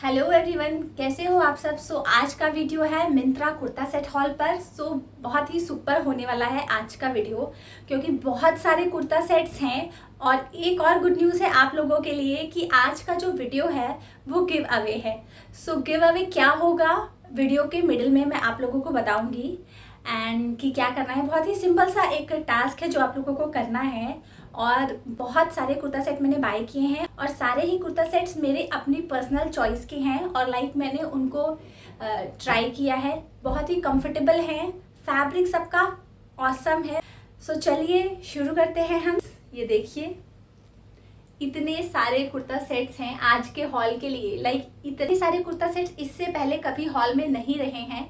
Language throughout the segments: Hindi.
हेलो एवरीवन, कैसे हो आप सब। आज का वीडियो है मिंत्रा कुर्ता सेट हॉल पर। बहुत ही सुपर होने वाला है आज का वीडियो, क्योंकि बहुत सारे कुर्ता सेट्स हैं। और एक और गुड न्यूज़ है आप लोगों के लिए कि आज का जो वीडियो है वो गिव अवे है। गिव अवे क्या होगा वीडियो के मिडिल में मैं आप लोगों को बताऊंगी। एंड कि क्या करना है, बहुत ही सिंपल सा एक टास्क है जो आप लोगों को करना है। और बहुत सारे कुर्ता सेट मैंने बाय किए हैं और सारे ही कुर्ता सेट्स मेरे अपनी पर्सनल चॉइस के हैं। और मैंने उनको ट्राई किया है, बहुत ही कंफर्टेबल हैं, फैब्रिक सबका ऑसम है। चलिए शुरू करते हैं हम। ये देखिए, इतने सारे कुर्ता सेट्स हैं आज के हॉल के लिए। इतने सारे कुर्ता सेट्स इससे पहले कभी हॉल में नहीं रहे हैं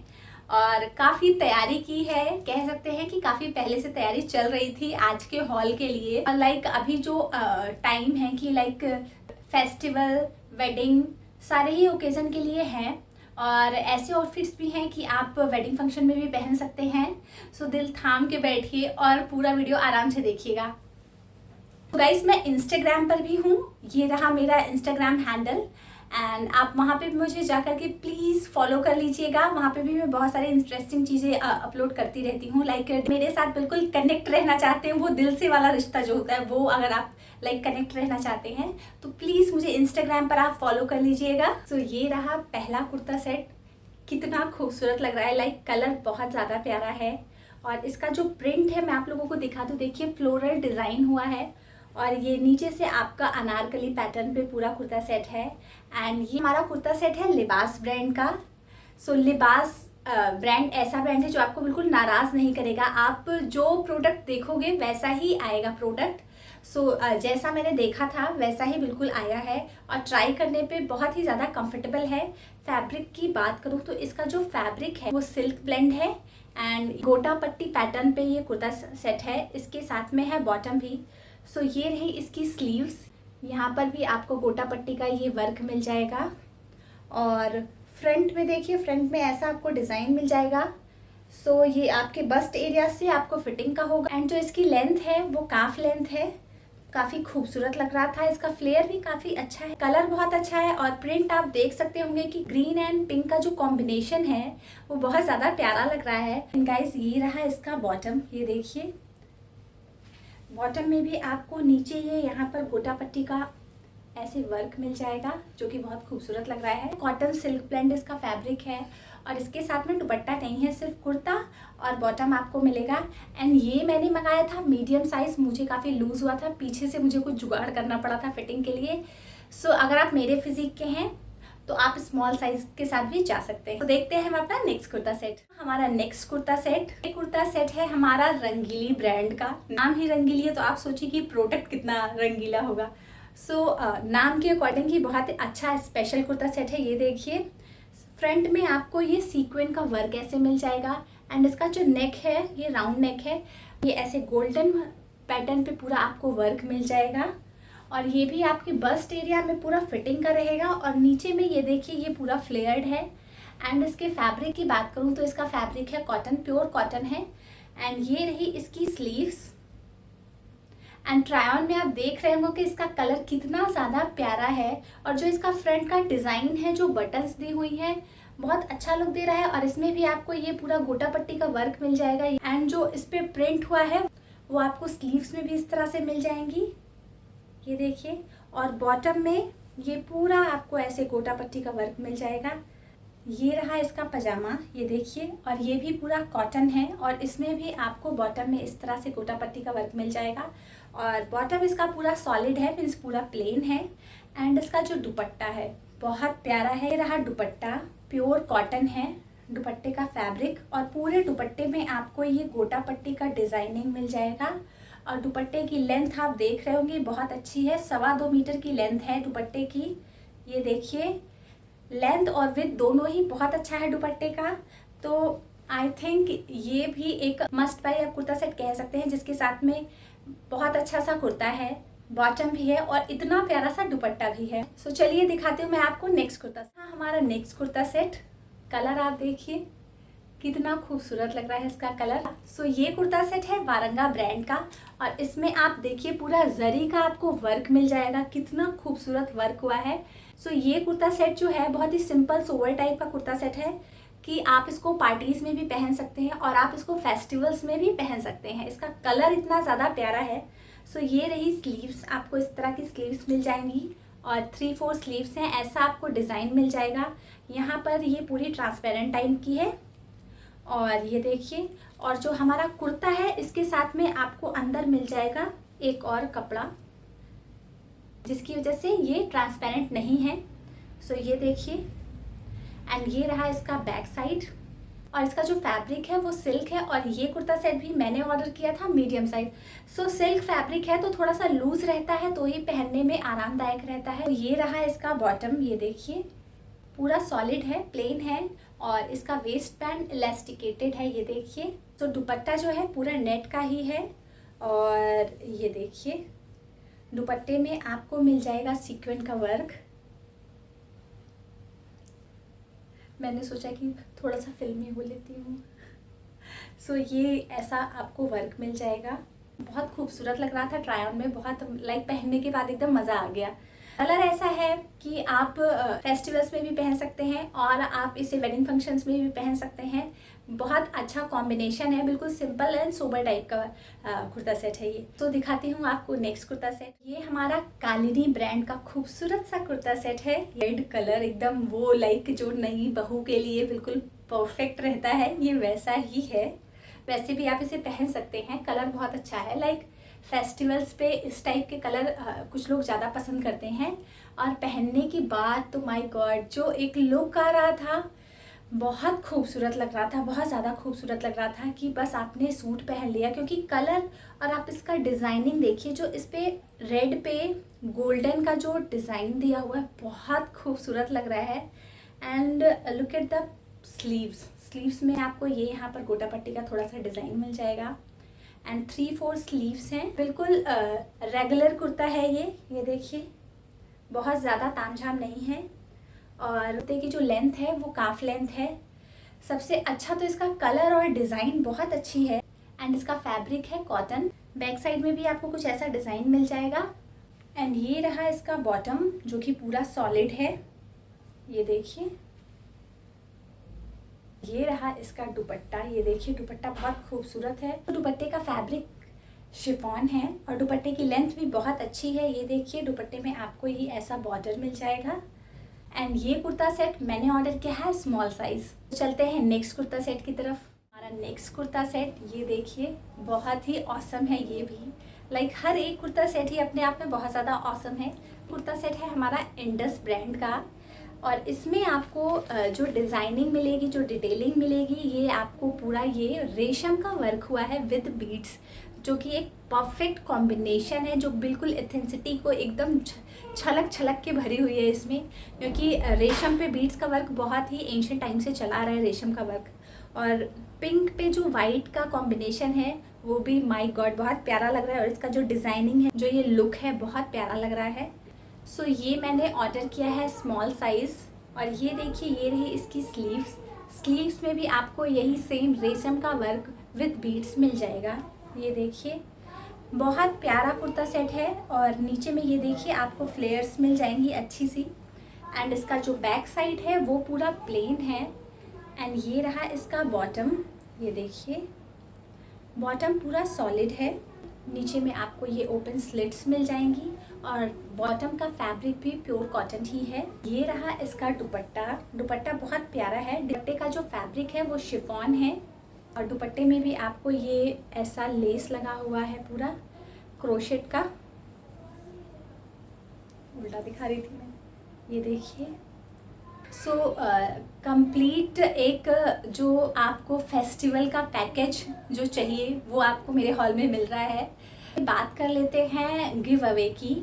और काफ़ी तैयारी की है। कह सकते हैं कि काफ़ी पहले से तैयारी चल रही थी आज के हॉल के लिए। और अभी जो टाइम है कि फेस्टिवल, वेडिंग, सारे ही ओकेज़न के लिए हैं। और ऐसे आउटफिट्स भी हैं कि आप वेडिंग फंक्शन में भी पहन सकते हैं। दिल थाम के बैठिए और पूरा वीडियो आराम से देखिएगा। गाइस, मैं इंस्टाग्राम पर भी हूँ, ये रहा मेरा इंस्टाग्राम हैंडल। एंड आप वहाँ पे भी मुझे जा करके प्लीज़ फॉलो कर लीजिएगा। वहाँ पे भी मैं बहुत सारी इंटरेस्टिंग चीज़ें अपलोड करती रहती हूँ। मेरे साथ बिल्कुल कनेक्ट रहना चाहते हैं, वो दिल से वाला रिश्ता जो होता है वो अगर आप कनेक्ट रहना चाहते हैं तो प्लीज़ मुझे इंस्टाग्राम पर आप फॉलो कर लीजिएगा। ये रहा पहला कुर्ता सेट, कितना खूबसूरत लग रहा है। कलर बहुत ज़्यादा प्यारा है और इसका जो प्रिंट है मैं आप लोगों को दिखा दूँ। देखिए, फ्लोरल डिज़ाइन हुआ है और ये नीचे से आपका अनारकली पैटर्न पे पूरा कुर्ता सेट है। एंड ये हमारा कुर्ता सेट है लिबास ब्रांड का। लिबास ब्रांड ऐसा ब्रांड है जो आपको बिल्कुल नाराज़ नहीं करेगा। आप जो प्रोडक्ट देखोगे वैसा ही आएगा प्रोडक्ट। जैसा मैंने देखा था वैसा ही बिल्कुल आया है और ट्राई करने पे बहुत ही ज़्यादा कंफर्टेबल है। फैब्रिक की बात करूँ तो इसका जो फैब्रिक है वो सिल्क ब्लेंड है एंड गोटा पट्टी पैटर्न पे ये कुर्ता सेट है। इसके साथ में है बॉटम भी। ये रही इसकी स्लीव्स, यहाँ पर भी आपको गोटा पट्टी का ये वर्क मिल जाएगा। और फ्रंट में देखिए, फ्रंट में ऐसा आपको डिज़ाइन मिल जाएगा। ये आपके बस्ट एरिया से आपको फिटिंग का होगा। एंड जो इसकी लेंथ है वो काफ लेंथ है, काफ़ी खूबसूरत लग रहा था। इसका फ्लेयर भी काफ़ी अच्छा है, कलर बहुत अच्छा है और प्रिंट आप देख सकते होंगे कि ग्रीन एंड पिंक का जो कॉम्बिनेशन है वो बहुत ज़्यादा प्यारा लग रहा है। गाइस, ये रहा इसका बॉटम, ये देखिए। बॉटम में भी आपको नीचे ये यहाँ पर गोटा पट्टी का ऐसे वर्क मिल जाएगा जो कि बहुत खूबसूरत लग रहा है। कॉटन सिल्क ब्लेंड इसका फैब्रिक है और इसके साथ में दुपट्टा नहीं है, सिर्फ कुर्ता और बॉटम आपको मिलेगा। एंड ये मैंने मंगाया था मीडियम साइज़, मुझे काफ़ी लूज़ हुआ था, पीछे से मुझे कुछ जुगाड़ करना पड़ा था फिटिंग के लिए। अगर आप मेरे फिजिक के हैं तो आप स्मॉल साइज के साथ भी जा सकते हैं। देखते हैं हम अपना नेक्स्ट कुर्ता सेट। हमारा नेक्स्ट कुर्ता सेट, ये कुर्ता सेट है हमारा रंगीली ब्रांड का। नाम ही रंगीली है तो आप सोचिए कि प्रोडक्ट कितना रंगीला होगा। नाम के अकॉर्डिंग ही बहुत अच्छा स्पेशल कुर्ता सेट है। ये देखिए, फ्रंट में आपको ये सीक्वेंस का वर्क ऐसे मिल जाएगा एंड इसका जो नेक है ये राउंड नेक है। ये ऐसे गोल्डन पैटर्न पे पूरा आपको वर्क मिल जाएगा और ये भी आपके बस्ट एरिया में पूरा फिटिंग का रहेगा। और नीचे में ये देखिए, ये पूरा फ्लेयर्ड है। एंड इसके फैब्रिक की बात करूँ तो इसका फैब्रिक है कॉटन, प्योर कॉटन है। एंड ये रही इसकी स्लीव्स। एंड ट्राई ऑन में आप देख रहे होंगे कि इसका कलर कितना ज़्यादा प्यारा है और जो इसका फ्रंट का डिज़ाइन है, जो बटन्स दी हुई है, बहुत अच्छा लुक दे रहा है। और इसमें भी आपको ये पूरा गोटा पट्टी का वर्क मिल जाएगा एंड जो इस पर प्रिंट हुआ है वो आपको स्लीव्स में भी इस तरह से मिल जाएंगी, ये देखिए। और बॉटम में ये पूरा आपको ऐसे गोटा पट्टी का वर्क मिल जाएगा। ये रहा इसका पजामा, ये देखिए। और ये भी पूरा कॉटन है और इसमें भी आपको बॉटम में इस तरह से गोटा पट्टी का वर्क मिल जाएगा। और बॉटम इसका पूरा सॉलिड है, मीन्स पूरा प्लेन है। एंड इसका जो दुपट्टा है बहुत प्यारा है। ये रहा दुपट्टा, प्योर कॉटन है दुपट्टे का फैब्रिक और पूरे दुपट्टे में आपको ये गोटा पट्टी का डिज़ाइनिंग मिल जाएगा। और दुपट्टे की लेंथ आप देख रहे होंगे बहुत अच्छी है, 2.25 मीटर की लेंथ है दुपट्टे की। ये देखिए, लेंथ और विड्थ दोनों ही बहुत अच्छा है दुपट्टे का। तो आई थिंक ये भी एक मस्ट बाय आप कुर्ता सेट कह सकते हैं, जिसके साथ में बहुत अच्छा सा कुर्ता है, बॉटम भी है और इतना प्यारा सा दुपट्टा भी है। चलिए दिखाती हूँ मैं आपको नेक्स्ट कुर्ता। हमारा नेक्स्ट कुर्ता सेट, कलर आप देखिए कितना खूबसूरत लग रहा है इसका कलर। सो ये कुर्ता सेट है वारंगा ब्रांड का और इसमें आप देखिए पूरा जरी का आपको वर्क मिल जाएगा, कितना खूबसूरत वर्क हुआ है। सो ये कुर्ता सेट जो है बहुत ही सिंपल सोवर टाइप का कुर्ता सेट है कि आप इसको पार्टीज़ में भी पहन सकते हैं और आप इसको फेस्टिवल्स में भी पहन सकते हैं। इसका कलर इतना ज़्यादा प्यारा है। सो ये रही स्लीव्स, आपको इस तरह की स्लीव्स मिल जाएंगी और 3/4 स्लीव्स हैं, ऐसा आपको डिज़ाइन मिल जाएगा। यहाँ पर ये पूरी ट्रांसपेरेंट टाइप की है और ये देखिए, और जो हमारा कुर्ता है इसके साथ में आपको अंदर मिल जाएगा एक और कपड़ा, जिसकी वजह से ये ट्रांसपेरेंट नहीं है। सो ये देखिए, एंड ये रहा इसका बैक साइड और इसका जो फैब्रिक है वो सिल्क है और ये कुर्ता सेट भी मैंने ऑर्डर किया था मीडियम साइज। सो सिल्क फैब्रिक है तो थोड़ा सा लूज रहता है, तो ही पहनने में आरामदायक रहता है। तो ये रहा इसका बॉटम, ये देखिए पूरा सॉलिड है, प्लेन है और इसका वेस्ट बैंड इलास्टिकेटेड है, ये देखिए। तो दुपट्टा जो है पूरा नेट का ही है और ये देखिए दुपट्टे में आपको मिल जाएगा सीक्वेंट का वर्क। मैंने सोचा कि थोड़ा सा फिल्मी हो लेती हूँ। सो ये ऐसा आपको वर्क मिल जाएगा, बहुत खूबसूरत लग रहा था ट्राई ऑन में, बहुत लाइक पहनने के बाद एकदम मज़ा आ गया। कलर ऐसा है कि आप फेस्टिवल्स में भी पहन सकते हैं और आप इसे वेडिंग फंक्शंस में भी पहन सकते हैं। बहुत अच्छा कॉम्बिनेशन है, बिल्कुल सिंपल एंड सोबर टाइप का कुर्ता सेट है ये। तो दिखाती हूँ आपको नेक्स्ट कुर्ता सेट। ये हमारा कालिनी ब्रांड का खूबसूरत सा कुर्ता सेट है। रेड कलर एकदम वो लाइक जो नई बहू के लिए बिल्कुल परफेक्ट रहता है, ये वैसा ही है। वैसे भी आप इसे पहन सकते हैं, कलर बहुत अच्छा है। लाइक फेस्टिवल्स पे इस टाइप के कलर कुछ लोग ज़्यादा पसंद करते हैं और पहनने के बाद तो माय गॉड जो एक लुक आ रहा था, बहुत खूबसूरत लग रहा था, बहुत ज़्यादा खूबसूरत लग रहा था कि बस आपने सूट पहन लिया। क्योंकि कलर और आप इसका डिज़ाइनिंग देखिए, जो इस पे रेड पे गोल्डन का जो डिज़ाइन दिया हुआ है बहुत खूबसूरत लग रहा है। And look at the sleeves में आपको ये यहाँ पर गोटा पट्टी का थोड़ा सा डिज़ाइन मिल जाएगा एंड 3/4 स्लीव्स हैं। बिल्कुल रेगुलर कुर्ता है ये देखिए, बहुत ज़्यादा तामझाम नहीं है और कुर्ते की जो लेंथ है वो काफ लेंथ है। सबसे अच्छा तो इसका कलर और डिज़ाइन बहुत अच्छी है एंड इसका फैब्रिक है कॉटन। बैक साइड में भी आपको कुछ ऐसा डिज़ाइन मिल जाएगा एंड ये रहा इसका बॉटम जो कि पूरा सॉलिड है, ये देखिए। ये रहा इसका दुपट्टा, ये देखिए दुपट्टा बहुत खूबसूरत है। तो दुपट्टे का फैब्रिक शिफॉन है और दुपट्टे की लेंथ भी बहुत अच्छी है, ये देखिए। दुपट्टे में आपको ही ऐसा बॉर्डर मिल जाएगा एंड ये कुर्ता सेट मैंने ऑर्डर किया है स्मॉल साइज। तो चलते हैं नेक्स्ट कुर्ता सेट की तरफ। हमारा नेक्स्ट कुर्ता सेट ये देखिए, बहुत ही ऑसम है ये भी। लाइक हर एक कुर्ता सेट ही अपने आप में बहुत ज़्यादा ऑसम है। कुर्ता सेट है हमारा इंडस ब्रांड का और इसमें आपको जो डिज़ाइनिंग मिलेगी, जो डिटेलिंग मिलेगी, ये आपको पूरा ये रेशम का वर्क हुआ है विद बीड्स, जो कि एक परफेक्ट कॉम्बिनेशन है, जो बिल्कुल एथेंसिटी को एकदम छलक छलक के भरी हुई है इसमें। क्योंकि रेशम पे बीड्स का वर्क बहुत ही एंशिएंट टाइम से चला आ रहा है रेशम का वर्क, और पिंक पे जो वाइट का कॉम्बिनेशन है वो भी माय गॉड बहुत प्यारा लग रहा है। और इसका जो डिज़ाइनिंग है, जो ये लुक है, बहुत प्यारा लग रहा है। सो ये मैंने ऑर्डर किया है स्मॉल साइज़ और ये देखिए ये रही इसकी स्लीव्स में भी आपको यही सेम रेशम का वर्क विद बीड्स मिल जाएगा, ये देखिए। बहुत प्यारा कुर्ता सेट है और नीचे में ये देखिए आपको फ्लेयर्स मिल जाएंगी अच्छी सी एंड इसका जो बैक साइड है वो पूरा प्लेन है एंड ये रहा इसका बॉटम, ये देखिए बॉटम पूरा सॉलिड है। नीचे में आपको ये ओपन स्लिट्स मिल जाएंगी और बॉटम का फैब्रिक भी प्योर कॉटन ही है। ये रहा इसका दुपट्टा बहुत प्यारा है। दुपट्टे का जो फैब्रिक है वो शिफॉन है और दुपट्टे में भी आपको ये ऐसा लेस लगा हुआ है पूरा क्रोशेट का। उल्टा दिखा रही थी मैं, ये देखिए। सो कंप्लीट एक जो आपको फेस्टिवल का पैकेज जो चाहिए वो आपको मेरे हॉल में मिल रहा है। बात कर लेते हैं गिव अवे की,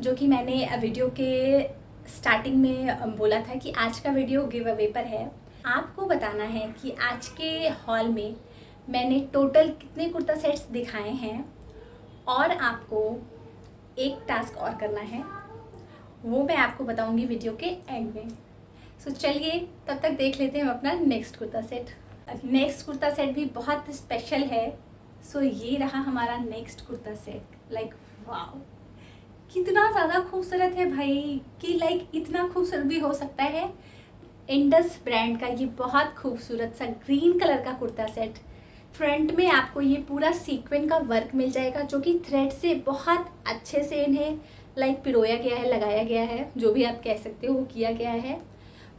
जो कि मैंने वीडियो के स्टार्टिंग में बोला था कि आज का वीडियो गिव अवे पर है। आपको बताना है कि आज के हॉल में मैंने टोटल कितने कुर्ता सेट्स दिखाए हैं और आपको एक टास्क और करना है, वो मैं आपको बताऊंगी वीडियो के एंड में। सो चलिए तब तक देख लेते हैं हम अपना next kurta set. Next kurta set भी बहुत स्पेशल है। सो ये रहा हमारा next kurta set. Like wow, कितना ज़्यादा खूबसूरत है भाई, कि लाइक इतना खूबसूरत भी हो सकता है। इंडस ब्रांड का ये बहुत खूबसूरत सा ग्रीन कलर का कुर्ता सेट। फ्रंट में आपको ये पूरा सीक्वेंस का वर्क मिल जाएगा, जो कि थ्रेड से बहुत अच्छे से इन्हें लाइक पिरोया गया है, लगाया गया है, जो भी आप कह सकते हो वो किया गया है।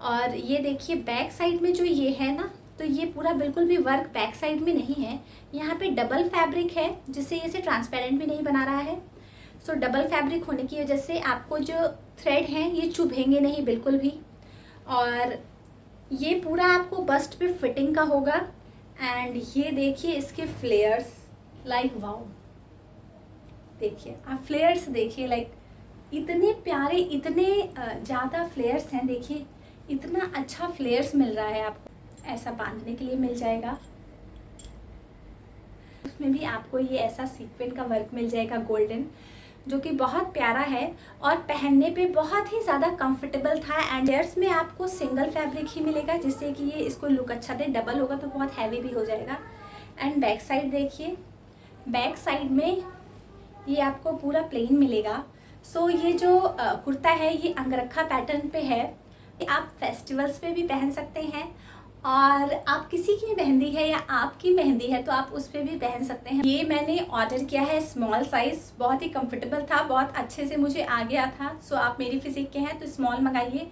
और ये देखिए बैक साइड में जो ये है ना, तो ये पूरा बिल्कुल भी वर्क बैक साइड में नहीं है। यहाँ पे डबल फैब्रिक है, जिससे इसे ट्रांसपेरेंट भी नहीं बना रहा है। सो डबल फैब्रिक होने की वजह से आपको जो थ्रेड हैं ये चुभेंगे नहीं बिल्कुल भी। और ये पूरा आपको बस्ट पे फिटिंग का होगा। एंड ये देखिए इसके फ्लेयर्स, लाइक वाओ, देखिए आप फ्लेयर्स देखिए, लाइक इतने प्यारे, इतने ज़्यादा फ्लेयर्स हैं। देखिए इतना अच्छा फ्लेयर्स मिल रहा है आपको, ऐसा बांधने के लिए मिल जाएगा। उसमें भी आपको ये ऐसा सीक्वेंस का वर्क मिल जाएगा गोल्डन, जो कि बहुत प्यारा है और पहनने पे बहुत ही ज़्यादा कंफर्टेबल था। एंड लेयर्स में आपको सिंगल फैब्रिक ही मिलेगा, जिससे कि ये इसको लुक अच्छा दे। डबल होगा तो बहुत हैवी भी हो जाएगा। एंड बैक साइड देखिए, बैक साइड में ये आपको पूरा प्लेन मिलेगा। सो ये जो कुर्ता है ये अंगरखा पैटर्न पे है। आप फेस्टिवल्स पे भी पहन सकते हैं, और आप किसी की मेहंदी है या आपकी मेहंदी है तो आप उस पर भी पहन सकते हैं। ये मैंने ऑर्डर किया है स्मॉल साइज़, बहुत ही कंफर्टेबल था, बहुत अच्छे से मुझे आ गया था। सो आप मेरी फिजिक के हैं तो स्मॉल मंगाइए।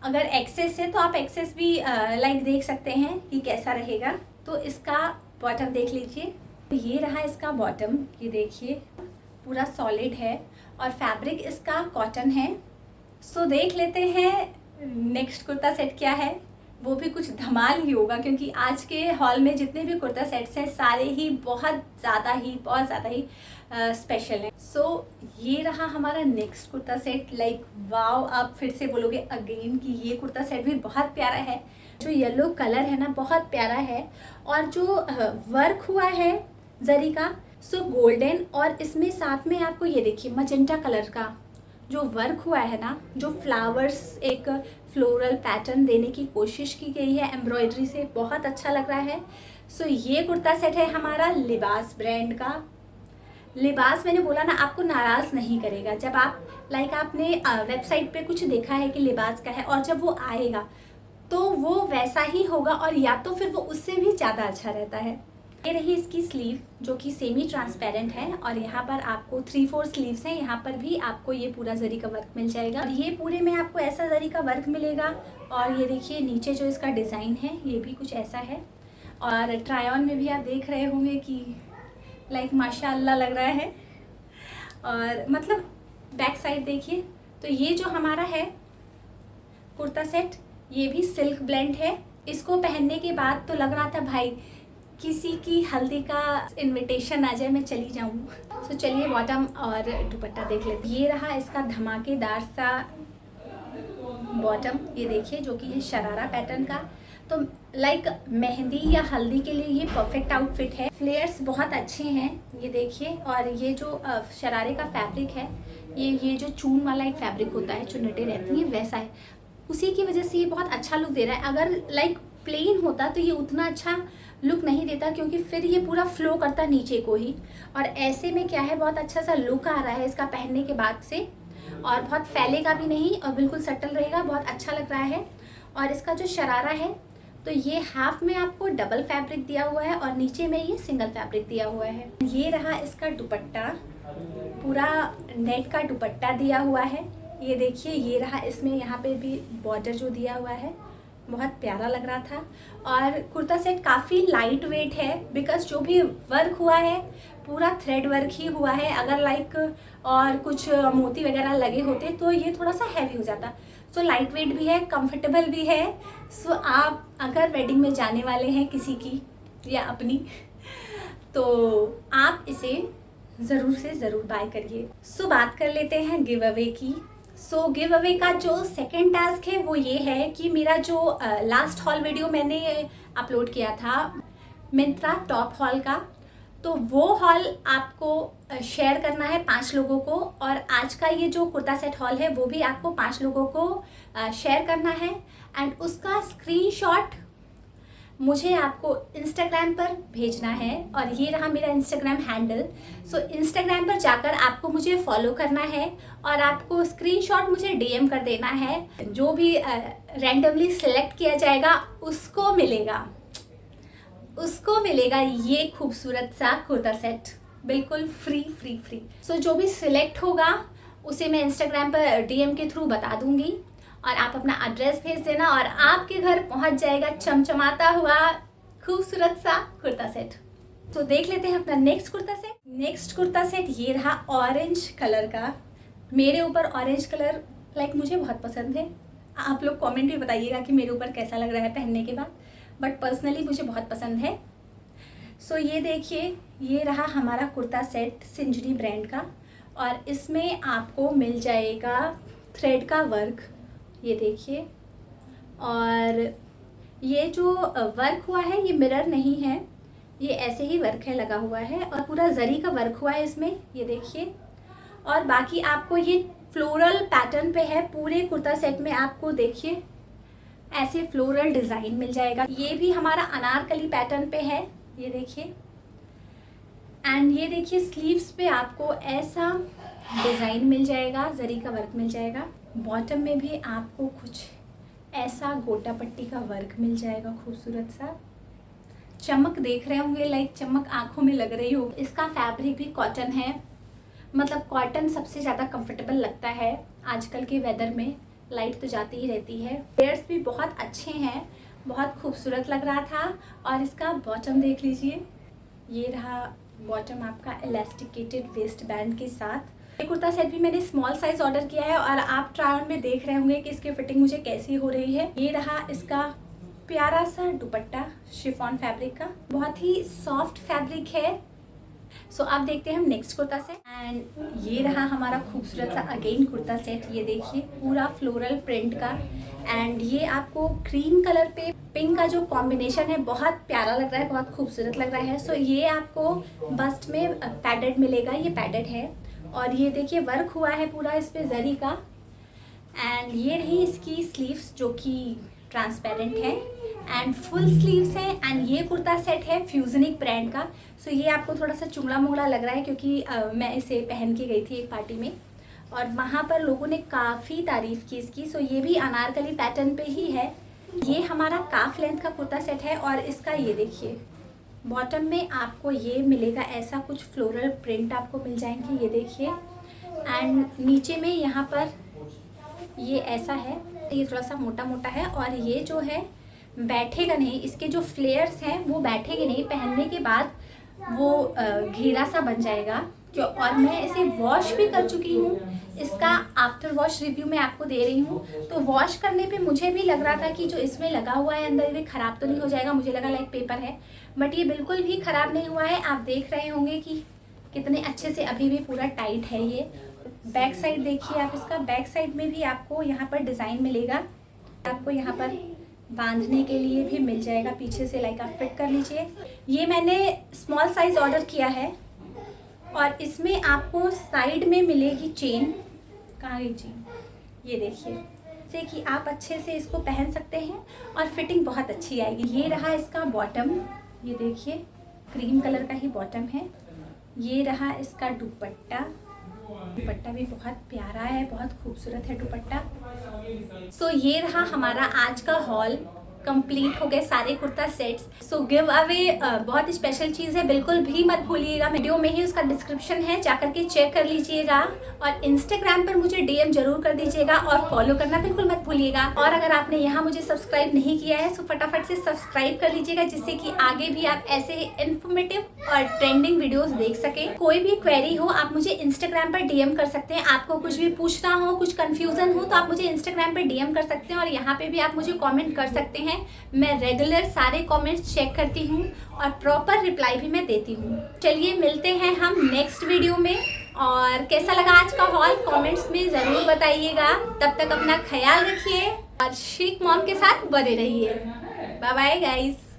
अगर एक्सेस है तो आप एक्सेस भी लाइक देख सकते हैं कि कैसा रहेगा। तो इसका बॉटम देख लीजिए, ये रहा इसका बॉटम। ये देखिए पूरा सॉलिड है और फैब्रिक इसका कॉटन है। सो देख लेते हैं नेक्स्ट कुर्ता सेट क्या है। वो भी कुछ धमाल ही होगा, क्योंकि आज के हॉल में जितने भी कुर्ता सेट्स हैं सारे ही बहुत ज़्यादा ही स्पेशल हैं। सो ये रहा हमारा next kurta set. Like wow, आप फिर से बोलोगे अगेन कि ये कुर्ता सेट भी बहुत प्यारा है। जो येलो कलर है ना बहुत प्यारा है, और जो वर्क हुआ है जरी का सो गोल्डन, और इसमें साथ में आपको ये देखिए मजेंटा कलर का जो वर्क हुआ है ना, जो फ्लावर्स एक फ्लोरल पैटर्न देने की कोशिश की गई है एम्ब्रॉयडरी से, बहुत अच्छा लग रहा है। सो ये कुर्ता सेट है हमारा लिबास ब्रांड का। लिबास मैंने बोला ना आपको नाराज़ नहीं करेगा। जब आप लाइक आपने वेबसाइट पे कुछ देखा है कि लिबास का है, और जब वो आएगा तो वो वैसा ही होगा, और या तो फिर वो उससे भी ज़्यादा अच्छा रहता है। ये रही इसकी स्लीव, जो कि सेमी ट्रांसपेरेंट है, और यहाँ पर आपको 3/4 स्लीव्स हैं। यहाँ पर भी आपको ये पूरा जरी का वर्क मिल जाएगा, और ये पूरे में आपको ऐसा जरी का वर्क मिलेगा। और ये देखिए नीचे जो इसका डिज़ाइन है ये भी कुछ ऐसा है। और ट्राई ऑन में भी आप देख रहे होंगे कि लाइक माशाल्लाह लग रहा है। और मतलब बैक साइड देखिए, तो ये जो हमारा है कुर्ता सेट ये भी सिल्क ब्लेंड है। इसको पहनने के बाद तो लग रहा था भाई किसी की हल्दी का इनविटेशन आ जाए, मैं चली जाऊँ। तो चलिए बॉटम और दुपट्टा देख लेते। ये रहा इसका धमाकेदार सा बॉटम, ये देखिए, जो कि है शरारा पैटर्न का। तो लाइक मेहंदी या हल्दी के लिए ये परफेक्ट आउटफिट है। फ्लेयर्स बहुत अच्छे हैं, ये देखिए। और ये जो शरारे का फैब्रिक है, ये जो चून वाला एक फैब्रिक होता है, चुन्नटें रहती हैं, वैसा है। उसी की वजह से ये बहुत अच्छा लुक दे रहा है। अगर लाइक प्लेन होता तो ये उतना अच्छा लुक नहीं देता, क्योंकि फिर ये पूरा फ्लो करता नीचे को ही। और ऐसे में क्या है, बहुत अच्छा सा लुक आ रहा है इसका पहनने के बाद से, और बहुत फैलेगा भी नहीं और बिल्कुल सटल रहेगा, बहुत अच्छा लग रहा है। और इसका जो शरारा है तो ये हाफ में आपको डबल फैब्रिक दिया हुआ है और नीचे में ये सिंगल फैब्रिक दिया हुआ है। ये रहा इसका दुपट्टा, पूरा नेट का दुपट्टा दिया हुआ है। ये देखिए, ये रहा, इसमें यहाँ पे भी बॉर्डर जो दिया हुआ है, बहुत प्यारा लग रहा था। और कुर्ता सेट काफ़ी लाइट वेट है, बिकॉज जो भी वर्क हुआ है पूरा थ्रेड वर्क ही हुआ है। अगर लाइक और कुछ मोती वगैरह लगे होते तो ये थोड़ा सा हैवी हो जाता। सो लाइट वेट भी है, कंफर्टेबल भी है। सो आप अगर वेडिंग में जाने वाले हैं किसी की या अपनी, तो आप इसे ज़रूर से ज़रूर बाय करिए। सो बात कर लेते हैं गिव अवे की। सो गिव अवे का जो सेकेंड टास्क है वो ये है कि मेरा जो लास्ट हॉल वीडियो मैंने अपलोड किया था मिंत्रा टॉप हॉल का, तो वो हॉल आपको शेयर करना है 5 लोगों को। और आज का ये जो कुर्ता सेट हॉल है वो भी आपको 5 लोगों को शेयर करना है। एंड उसका स्क्रीनशॉट मुझे आपको इंस्टाग्राम पर भेजना है और ये रहा मेरा इंस्टाग्राम हैंडल। सो इंस्टाग्राम पर जाकर आपको मुझे फॉलो करना है और आपको स्क्रीनशॉट मुझे डीएम कर देना है। जो भी रैंडमली सिलेक्ट किया जाएगा उसको मिलेगा ये खूबसूरत सा कुर्ता सेट, बिल्कुल फ्री। सो जो भी सिलेक्ट होगा उसे मैं इंस्टाग्राम पर डीएम के थ्रू बता दूंगी और आप अपना एड्रेस भेज देना और आपके घर पहुंच जाएगा चमचमाता हुआ खूबसूरत सा कुर्ता सेट। तो देख लेते हैं अपना नेक्स्ट कुर्ता सेट ये रहा ऑरेंज कलर का। मेरे ऊपर ऑरेंज कलर मुझे बहुत पसंद है। आप लोग कमेंट भी बताइएगा कि मेरे ऊपर कैसा लग रहा है पहनने के बाद, बट पर्सनली मुझे बहुत पसंद है। सो ये देखिए, ये रहा हमारा कुर्ता सेट सिंजनी ब्रांड का और इसमें आपको मिल जाएगा थ्रेड का वर्क, ये देखिए। और ये जो वर्क हुआ है ये मिरर नहीं है, ये ऐसे ही वर्क है लगा हुआ है और पूरा जरी का वर्क हुआ है इसमें, ये देखिए। और बाकी आपको ये फ्लोरल पैटर्न पे है। पूरे कुर्ता सेट में आपको देखिए ऐसे फ्लोरल डिज़ाइन मिल जाएगा। ये भी हमारा अनारकली पैटर्न पे है, ये देखिए। एंड ये देखिए स्लीव्स पे आपको ऐसा डिज़ाइन मिल जाएगा, जरी का वर्क मिल जाएगा। बॉटम में भी आपको कुछ ऐसा गोटा पट्टी का वर्क मिल जाएगा खूबसूरत सा। चमक देख रहे होंगे, चमक आंखों में लग रही हो। इसका फैब्रिक भी कॉटन है, मतलब कॉटन सबसे ज़्यादा कंफर्टेबल लगता है आजकल के वेदर में। लाइट तो जाती ही रहती है। लेयर्स भी बहुत अच्छे हैं, बहुत खूबसूरत लग रहा था। और इसका बॉटम देख लीजिए, ये रहा बॉटम आपका इलास्टिकेटेड वेस्ट बैंड के साथ। ये कुर्ता सेट भी मैंने स्मॉल साइज ऑर्डर किया है और आप ट्राई ऑन में देख रहे होंगे कि इसकी फिटिंग मुझे कैसी हो रही है। ये रहा इसका प्यारा सा दुपट्टा शिफॉन फैब्रिक का, बहुत ही सॉफ्ट फैब्रिक है। सो आप देखते हैं हम नेक्स्ट कुर्ता सेट। एंड ये रहा हमारा खूबसूरत सा अगेन कुर्ता सेट, ये देखिए पूरा फ्लोरल प्रिंट का। एंड ये आपको क्रीम कलर पे पिंक का जो कॉम्बिनेशन है बहुत प्यारा लग रहा है, बहुत खूबसूरत लग रहा है। सो ये आपको बस्ट में पैडेड मिलेगा, ये पैडेड है। और ये देखिए वर्क हुआ है पूरा इस पे जरी का। एंड ये रही इसकी स्लीव्स जो कि ट्रांसपेरेंट है एंड फुल स्लीव्स है। एंड ये कुर्ता सेट है फ्यूजनिक ब्रांड का। सो ये आपको थोड़ा सा चुंगला मुंगला लग रहा है क्योंकि मैं इसे पहन के गई थी एक पार्टी में और वहाँ पर लोगों ने काफ़ी तारीफ़ की इसकी। सो ये भी अनारकली पैटर्न पे ही है। ये हमारा काफ लेंथ का कुर्ता सेट है और इसका ये देखिए बॉटम में आपको ये मिलेगा, ऐसा कुछ फ्लोरल प्रिंट आपको मिल जाएंगे, ये देखिए। एंड नीचे में यहाँ पर ये ऐसा है, ये थोड़ा सा मोटा मोटा है और ये जो है बैठेगा नहीं, इसके जो फ्लेयर्स हैं वो बैठेंगे नहीं, पहनने के बाद वो घेरा सा बन जाएगा। क्यों, और मैं इसे वॉश भी कर चुकी हूँ, इसका आफ्टर वॉश रिव्यू मैं आपको दे रही हूँ। तो वॉश करने पे मुझे भी लग रहा था कि जो इसमें लगा हुआ है अंदर ये ख़राब तो नहीं हो जाएगा, मुझे लगा पेपर है, बट ये बिल्कुल भी ख़राब नहीं हुआ है। आप देख रहे होंगे कि कितने अच्छे से अभी भी पूरा टाइट है ये। बैक साइड देखिए आप, इसका बैक साइड में भी आपको यहाँ पर डिज़ाइन मिलेगा, आपको यहाँ पर बांधने के लिए भी मिल जाएगा पीछे से, आप फिट कर लीजिए। ये मैंने स्मॉल साइज़ ऑर्डर किया है और इसमें आपको साइड में मिलेगी चेन। कहाँ गई चेन, ये देखिए, जैसे कि आप अच्छे से इसको पहन सकते हैं और फिटिंग बहुत अच्छी आएगी। ये रहा इसका बॉटम, ये देखिए क्रीम कलर का ही बॉटम है। ये रहा इसका दुपट्टा, दुपट्टा भी बहुत प्यारा है, बहुत खूबसूरत है दुपट्टा। सो ये रहा हमारा आज का हॉल, कंप्लीट हो गए सारे kurta sets. So give away बहुत स्पेशल चीज़ है, बिल्कुल भी मत भूलिएगा। वीडियो में ही उसका डिस्क्रिप्शन है, जाकर के चेक कर लीजिएगा और इंस्टाग्राम पर मुझे डीएम जरूर कर दीजिएगा और फॉलो करना बिल्कुल मत भूलिएगा। और अगर आपने यहाँ मुझे सब्सक्राइब नहीं किया है तो फटाफट से सब्सक्राइब कर लीजिएगा, जिससे कि आगे भी आप ऐसे इन्फॉर्मेटिव और ट्रेंडिंग वीडियोस देख सकें। कोई भी क्वेरी हो आप मुझे इंस्टाग्राम पर डीएम कर सकते हैं। आपको कुछ भी पूछना हो, कुछ कंफ्यूजन हो तो आप मुझे इंस्टाग्राम पर डीएम कर सकते हैं और यहाँ पे भी आप मुझे कमेंट कर सकते हैं। मैं रेगुलर सारे कमेंट्स चेक करती हूँ और प्रॉपर रिप्लाई भी मैं देती हूँ। चलिए मिलते हैं हम नेक्स्ट वीडियो में। और कैसा लगा आज का हॉल कमेंट्स में ज़रूर बताइएगा। तब तक अपना ख्याल रखिए और शीक मॉम के साथ बने रहिए। Bye bye guys.